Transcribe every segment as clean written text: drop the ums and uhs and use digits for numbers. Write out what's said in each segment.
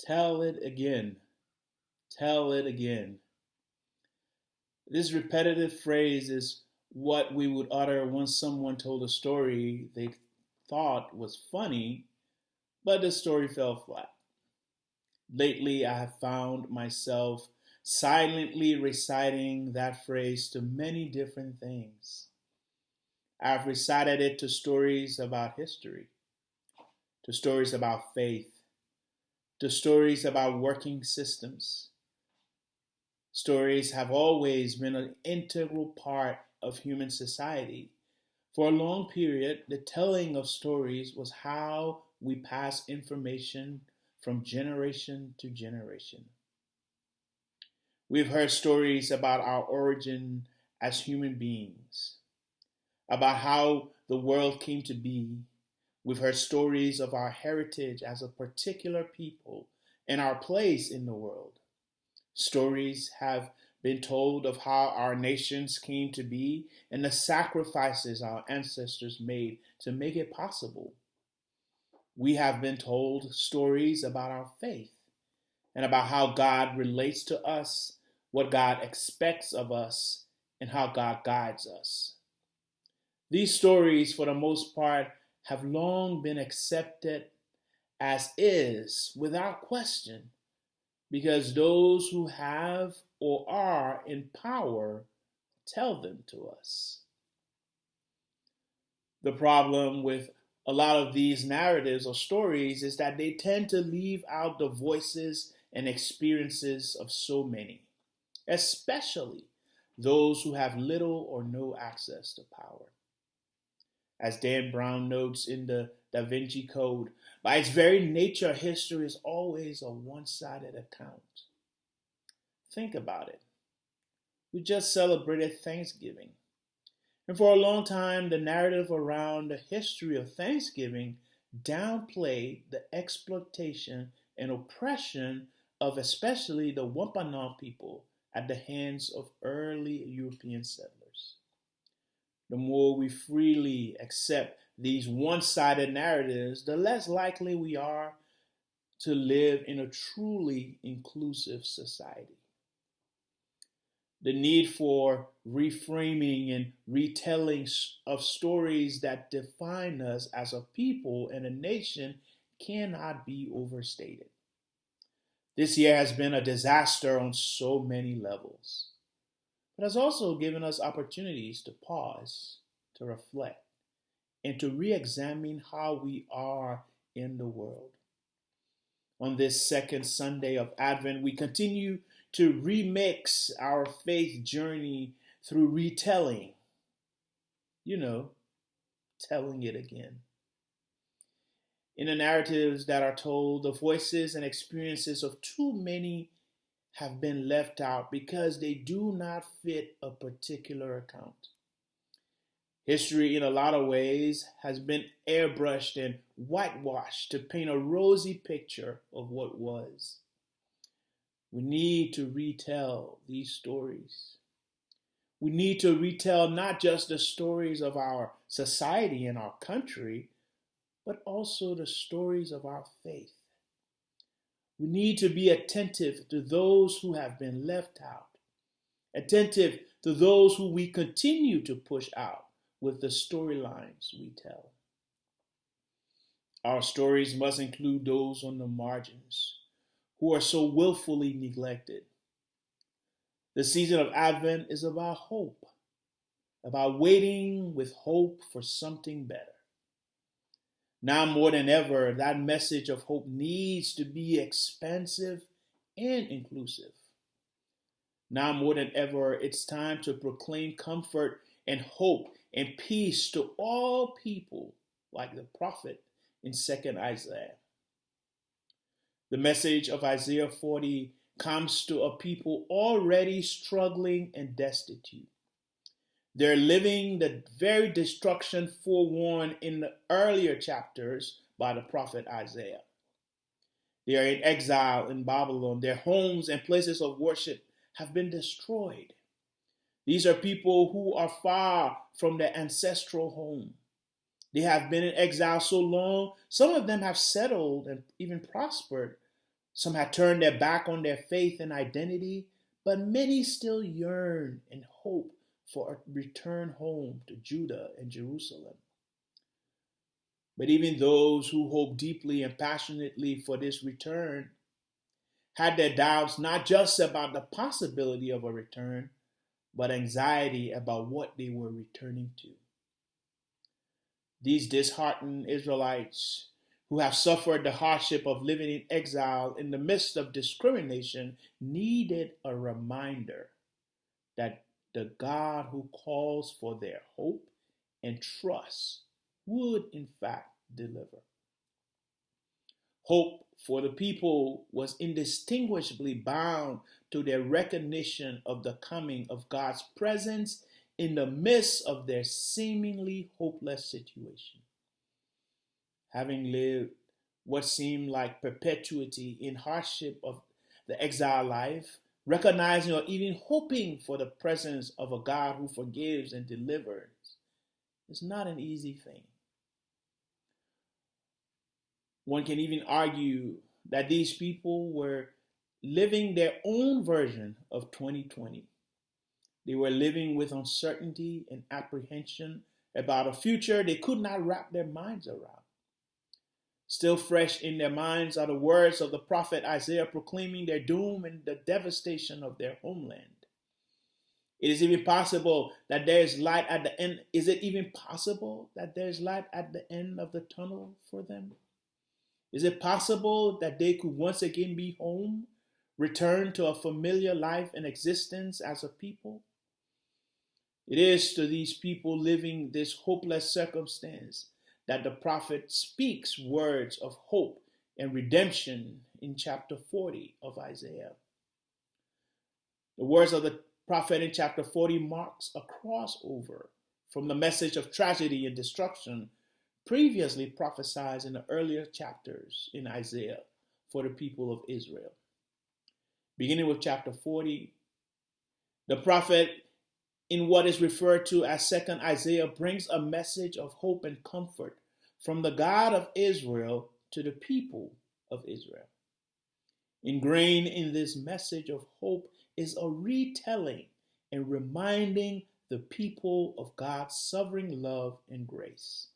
Tell it again. Tell it again. This repetitive phrase is what we would utter once someone told a story they thought was funny, but the story fell flat. Lately, I have found myself silently reciting that phrase to many different things. I've recited it to stories about history, to stories about faith, to stories about working systems. Stories have always been an integral part of human society. For a long period, the telling of stories was how we pass information from generation to generation. We've heard stories about our origin as human beings, about how the world came to be. We've heard stories of our heritage as a particular people and our place in the world. Stories have been told of how our nations came to be and the sacrifices our ancestors made to make it possible. We have been told stories about our faith and about how God relates to us, what God expects of us, and how God guides us. These stories, for the most part, have long been accepted as is without question because those who have or are in power tell them to us. The problem with a lot of these narratives or stories is that they tend to leave out the voices and experiences of so many, especially those who have little or no access to power. As Dan Brown notes in the Da Vinci Code, by its very nature, history is always a one sided account. Think about it. We just celebrated Thanksgiving. And for a long time, the narrative around the history of Thanksgiving downplayed the exploitation and oppression of especially the Wampanoag people at the hands of early European settlers. The more we freely accept these one sided narratives, the less likely we are to live in a truly inclusive society. The need for reframing and retelling of stories that define us as a people and a nation cannot be overstated. This year has been a disaster on so many levels, but has also given us opportunities to pause, to reflect, and to re examine how we are in the world. On this second Sunday of Advent, we continue to remix our faith journey through retelling. You know, telling it again. In the narratives that are told, the voices and experiences of too many have been left out because they do not fit a particular account. History, in a lot of ways, has been airbrushed and whitewashed to paint a rosy picture of what was. We need to retell these stories. We need to retell not just the stories of our society and our country, but also the stories of our faith. We need to be attentive to those who have been left out, attentive to those who we continue to push out with the storylines we tell. Our stories must include those on the margins who are so willfully neglected. The season of Advent is about hope, about waiting with hope for something better. Now more than ever, that message of hope needs to be expansive and inclusive. Now more than ever, it's time to proclaim comfort and hope and peace to all people, like the prophet in 2nd Isaiah. The message of Isaiah 40 comes to a people already struggling and destitute. They're living the very destruction forewarned in the earlier chapters by the prophet Isaiah. They are in exile in Babylon. Their homes and places of worship have been destroyed. These are people who are far from their ancestral home. They have been in exile so long, some of them have settled and even prospered, Some had turned their back on their faith and identity, but many still yearn and hope for a return home to Judah and Jerusalem. But even those who hope deeply and passionately for this return had their doubts not just about the possibility of a return, but anxiety about what they were returning to. These disheartened Israelites who have suffered the hardship of living in exile in the midst of discrimination needed a reminder that the God who calls for their hope and trust would in fact deliver. Hope for the people was indistinguishably bound to their recognition of the coming of God's presence in the midst of their seemingly hopeless situation. Having lived what seemed like perpetuity in hardship of the exile life, recognizing or even hoping for the presence of a God who forgives and delivers is not an easy thing. One can even argue that these people were living their own version of 2020. They were living with uncertainty and apprehension about a future they could not wrap their minds around. Still fresh in their minds are the words of the prophet Isaiah proclaiming their doom and the devastation of their homeland. It is even possible that there is light at the end. Is it even possible that there is light at the end of the tunnel for them? Is it possible that they could once again be home, return to a familiar life and existence as a people? It is to these people living this hopeless circumstance that the prophet speaks words of hope and redemption in chapter 40 of Isaiah. The words of the prophet in chapter 40 marks a crossover from the message of tragedy and destruction previously prophesied in the earlier chapters in Isaiah for the people of Israel. Beginning with chapter 40, the prophet, in what is referred to as second Isaiah, brings a message of hope and comfort from the God of Israel to the people of Israel. Ingrained in this message of hope is a retelling and reminding the people of God's sovereign love and grace.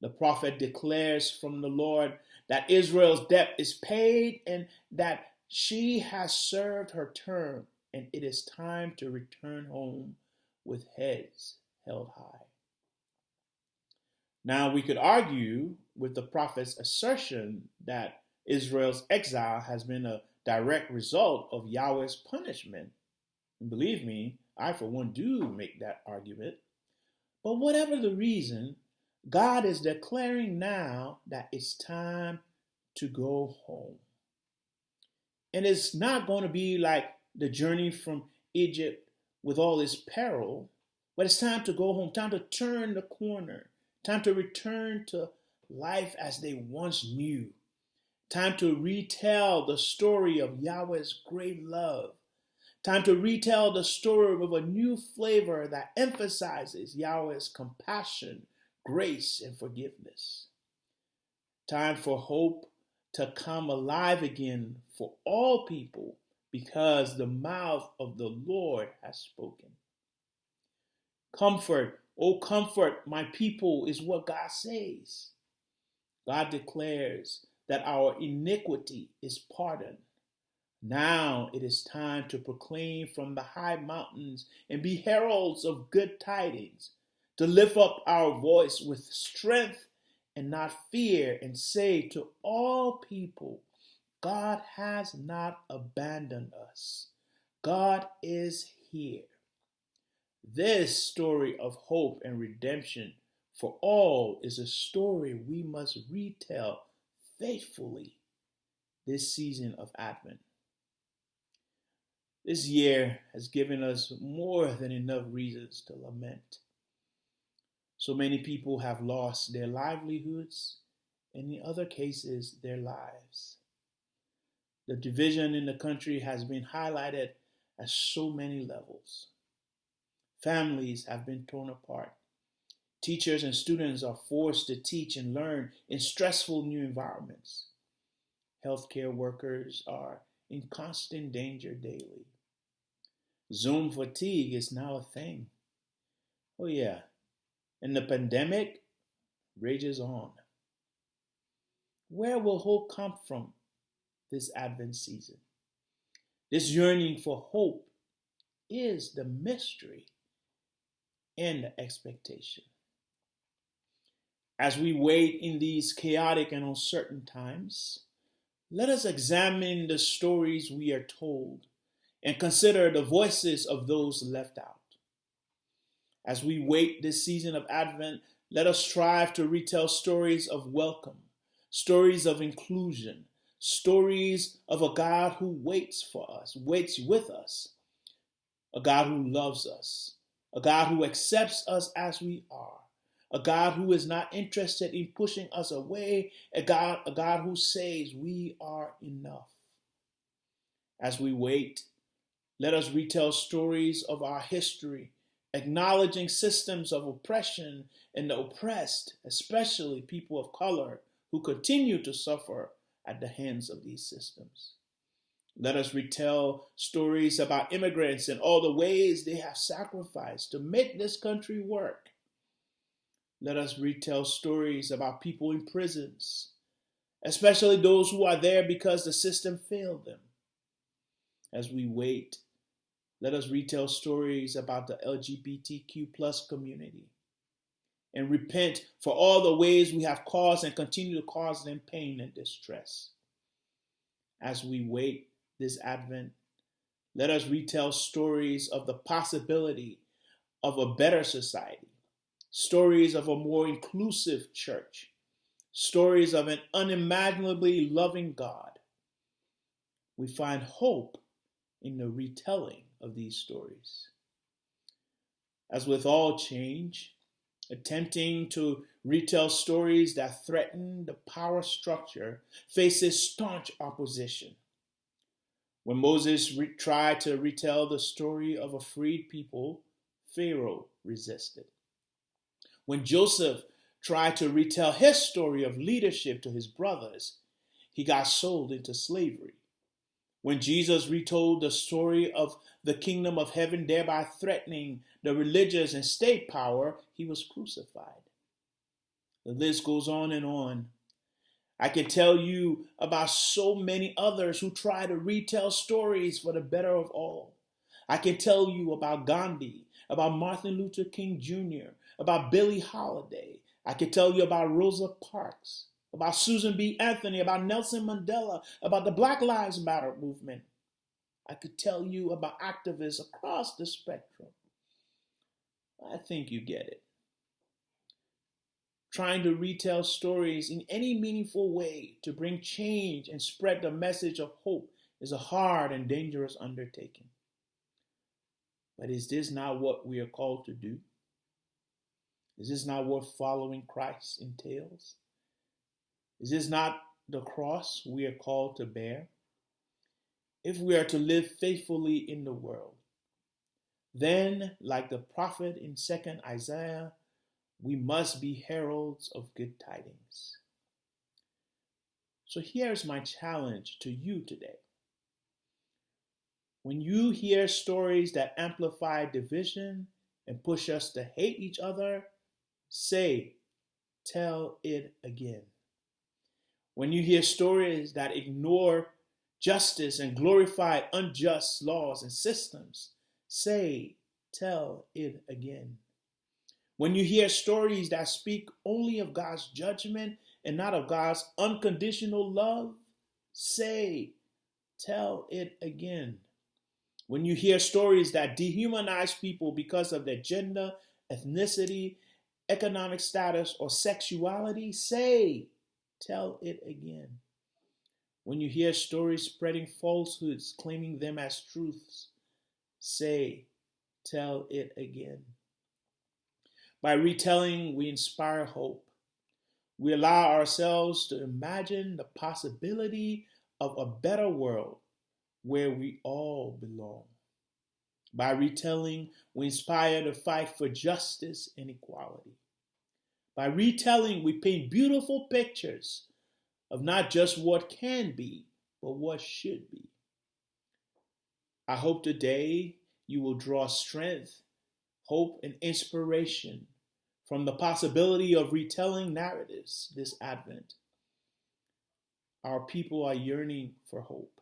The prophet declares from the Lord that Israel's debt is paid and that she has served her term, and it is time to return home with heads held high. Now, we could argue with the prophet's assertion that Israel's exile has been a direct result of Yahweh's punishment. And believe me, I for one do make that argument. But whatever the reason, God is declaring now that it's time to go home. And it's not going to be like the journey from Egypt with all its peril, but it's time to go home, time to turn the corner, time to return to life as they once knew, time to retell the story of Yahweh's great love, time to retell the story with a new flavor that emphasizes Yahweh's compassion, grace, and forgiveness. Time for hope to come alive again for all people because the mouth of the Lord has spoken. Comfort, oh comfort my people, is what God says. God declares that our iniquity is pardoned. Now it is time to proclaim from the high mountains and be heralds of good tidings, to lift up our voice with strength and not fear, and say to all people, God has not abandoned us. God is here. This story of hope and redemption for all is a story we must retell faithfully this season of Advent. This year has given us more than enough reasons to lament. So many people have lost their livelihoods, and in other cases, their lives. The division in the country has been highlighted at so many levels. Families have been torn apart. Teachers and students are forced to teach and learn in stressful new environments. Healthcare workers are in constant danger daily. Zoom fatigue is now a thing. Oh, yeah. And the pandemic rages on. Where will hope come from this Advent season? This yearning for hope is the mystery and the expectation. As we wait in these chaotic and uncertain times, let us examine the stories we are told and consider the voices of those left out. As we wait this season of Advent, let us strive to retell stories of welcome, stories of inclusion, stories of a God who waits for us, waits with us, a God who loves us, a God who accepts us as we are, a God who is not interested in pushing us away, a God who says we are enough. As we wait, let us retell stories of our history, acknowledging systems of oppression and the oppressed, especially people of color who continue to suffer at the hands of these systems. Let us retell stories about immigrants and all the ways they have sacrificed to make this country work. Let us retell stories about people in prisons, especially those who are there because the system failed them. As we wait, let us retell stories about the LGBTQ plus community and repent for all the ways we have caused and continue to cause them pain and distress. As we wait this Advent, let us retell stories of the possibility of a better society, stories of a more inclusive church, stories of an unimaginably loving God. We find hope in the retelling of these stories. As with all change, attempting to retell stories that threaten the power structure faces staunch opposition. When Moses tried to retell the story of a freed people, Pharaoh resisted. When Joseph tried to retell his story of leadership to his brothers, he got sold into slavery. When Jesus retold the story of the kingdom of heaven, thereby threatening the religious and state power, he was crucified. The list goes on and on. I can tell you about so many others who try to retell stories for the better of all. I can tell you about Gandhi, about Martin Luther King Jr., about Billie Holiday. I can tell you about Rosa Parks, about Susan B. Anthony, about Nelson Mandela, about the Black Lives Matter movement. I could tell you about activists across the spectrum. I think you get it. Trying to retell stories in any meaningful way to bring change and spread the message of hope is a hard and dangerous undertaking. But is this not what we are called to do? Is this not what following Christ entails? Is this not the cross we are called to bear? If we are to live faithfully in the world, then, like the prophet in 2nd Isaiah, we must be heralds of good tidings. So here's my challenge to you today. When you hear stories that amplify division and push us to hate each other, say, tell it again. When you hear stories that ignore justice and glorify unjust laws and systems, say, tell it again. When you hear stories that speak only of God's judgment and not of God's unconditional love, say, tell it again. When you hear stories that dehumanize people because of their gender, ethnicity, economic status, or sexuality, say, tell it again. When you hear stories spreading falsehoods, claiming them as truths, say, tell it again. By retelling, we inspire hope. We allow ourselves to imagine the possibility of a better world where we all belong. By retelling, we inspire the fight for justice and equality. By retelling, we paint beautiful pictures of not just what can be, but what should be. I hope today you will draw strength, hope, and inspiration from the possibility of retelling narratives this Advent. Our people are yearning for hope,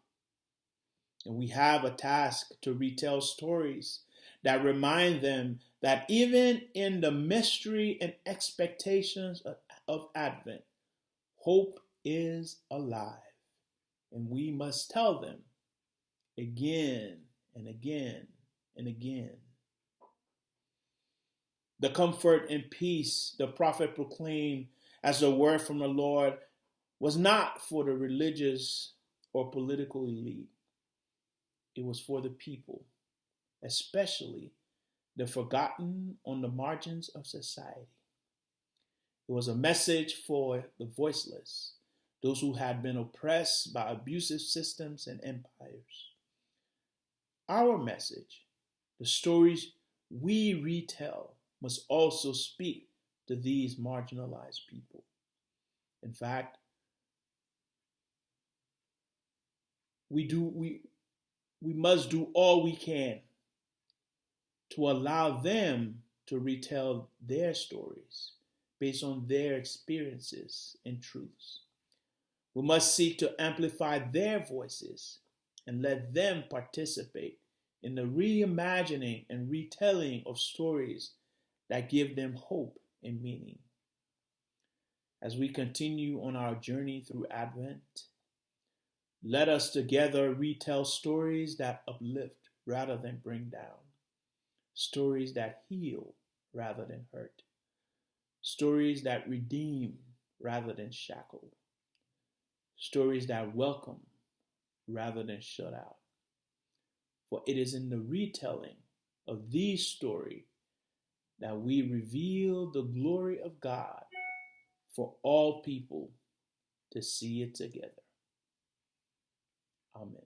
and we have a task to retell stories that remind them that even in the mystery and expectations of Advent, hope is alive, and we must tell them again and again and again. The comfort and peace the prophet proclaimed as a word from the Lord was not for the religious or political elite. It was for the people, especially the forgotten on the margins of society. It was a message for the voiceless, those who had been oppressed by abusive systems and empires. Our message, the stories we retell, must also speak to these marginalized people. In fact, we must do all we can to allow them to retell their stories based on their experiences and truths. We must seek to amplify their voices and let them participate in the reimagining and retelling of stories that give them hope and meaning. As we continue on our journey through Advent, let us together retell stories that uplift rather than bring down, stories that heal rather than hurt, stories that redeem rather than shackle, stories that welcome rather than shut out. For it is in the retelling of these stories that we reveal the glory of God for all people to see it together. Amen.